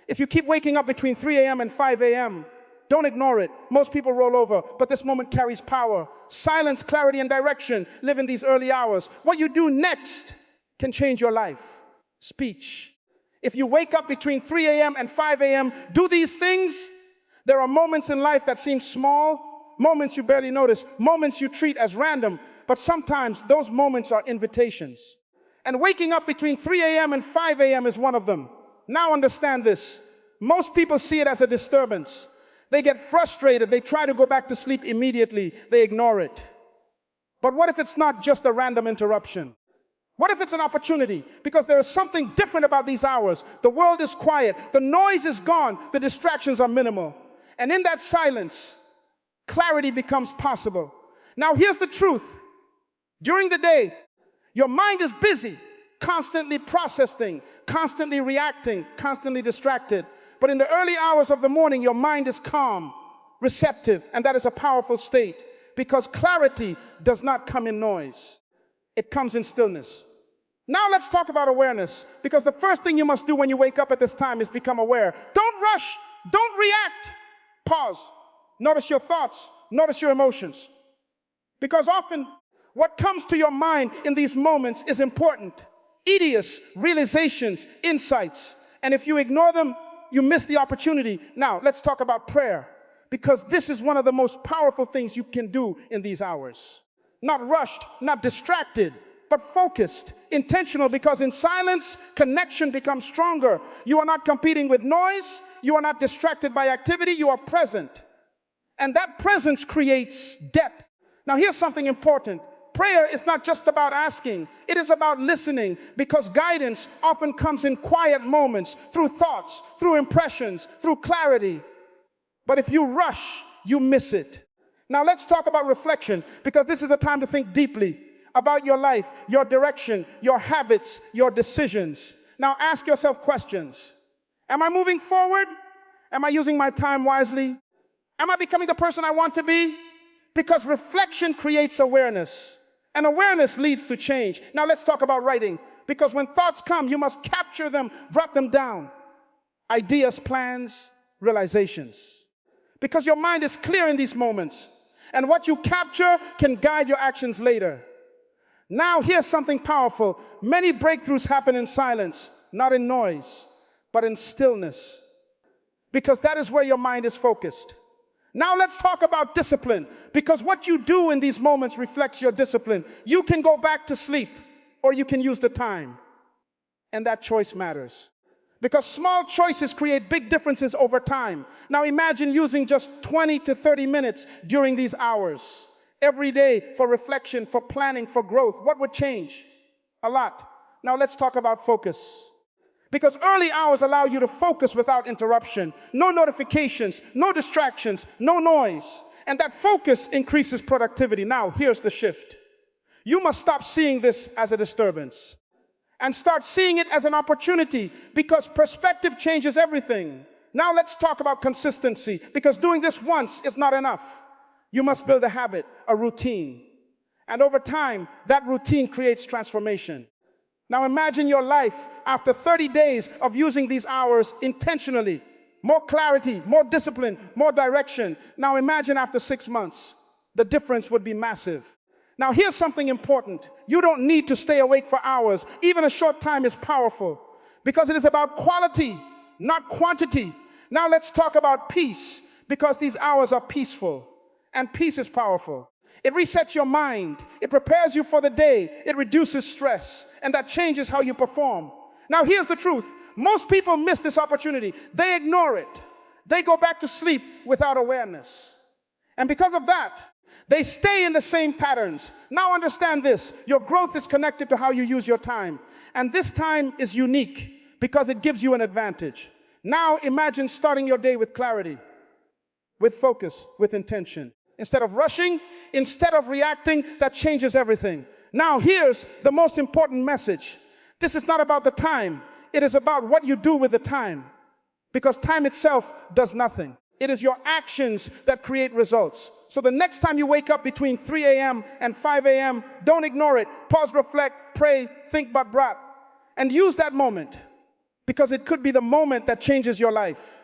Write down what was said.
If you keep waking up between 3 a.m. and 5 a.m., don't ignore it. Most people roll over, but this moment carries power. Silence, clarity, and direction live in these early hours. What you do next can change your life. Speech. If you wake up between 3 a.m. and 5 a.m., do these things. There are moments in life that seem small, moments you barely notice, moments you treat as random, but sometimes those moments are invitations. And waking up between 3 a.m. and 5 a.m. is one of them. Now understand this. Most people see it as a disturbance. They get frustrated. They try to go back to sleep immediately. They ignore it. But what if it's not just a random interruption? What if it's an opportunity? Because there is something different about these hours. The world is quiet. The noise is gone. The distractions are minimal. And in that silence, clarity becomes possible. Now here's the truth. During the day, your mind is busy, constantly processing, constantly reacting, constantly distracted. But in the early hours of the morning, your mind is calm, receptive, and that is a powerful state because clarity does not come in noise. It comes in stillness. Now let's talk about awareness, because the first thing you must do when you wake up at this time is become aware. Don't rush. Don't react. Pause. Notice your thoughts. Notice your emotions. Because often what comes to your mind in these moments is important. Ideas, realizations, insights. And if you ignore them, you miss the opportunity. Now, let's talk about prayer, because this is one of the most powerful things you can do in these hours. Not rushed, not distracted, but focused, intentional, because in silence, connection becomes stronger. You are not competing with noise. You are not distracted by activity. You are present. And that presence creates depth. Now, here's something important. Prayer is not just about asking. It is about listening, because guidance often comes in quiet moments, through thoughts, through impressions, through clarity. But if you rush, you miss it. Now let's talk about reflection, because this is a time to think deeply about your life, your direction, your habits, your decisions. Now ask yourself questions. Am I moving forward? Am I using my time wisely? Am I becoming the person I want to be? Because reflection creates awareness. And awareness leads to change. Now let's talk about writing, because when thoughts come, you must capture them, write them down. Ideas, plans, realizations. Because your mind is clear in these moments, and what you capture can guide your actions later. Now here's something powerful. Many breakthroughs happen in silence, not in noise, but in stillness. Because that is where your mind is focused. Now let's talk about discipline, because what you do in these moments reflects your discipline. You can go back to sleep, or you can use the time. And that choice matters. Because small choices create big differences over time. Now imagine using just 20 to 30 minutes during these hours, every day, for reflection, for planning, for growth. What would change? A lot. Now let's talk about focus. Because early hours allow you to focus without interruption. No notifications, no distractions, no noise. And that focus increases productivity. Now, here's the shift. You must stop seeing this as a disturbance and start seeing it as an opportunity, because perspective changes everything. Now let's talk about consistency, because doing this once is not enough. You must build a habit, a routine. And over time, that routine creates transformation. Now imagine your life after 30 days of using these hours intentionally. More clarity, more discipline, more direction. Now imagine after 6 months, the difference would be massive. Now here's something important. You don't need to stay awake for hours. Even a short time is powerful, because it is about quality, not quantity. Now let's talk about peace, because these hours are peaceful, and peace is powerful. It resets your mind. It prepares you for the day. It reduces stress, and that changes how you perform. Now here's the truth. Most people miss this opportunity. They ignore it. They go back to sleep without awareness. And because of that, they stay in the same patterns. Now understand this. Your growth is connected to how you use your time. And this time is unique because it gives you an advantage. Now imagine starting your day with clarity, with focus, with intention. Instead of rushing, instead of reacting, that changes everything. Now here's the most important message. This is not about the time. It is about what you do with the time. Because time itself does nothing. It is your actions that create results. So the next time you wake up between 3 a.m. and 5 a.m., don't ignore it. Pause, reflect, pray, think but brat. And use that moment because it could be the moment that changes your life.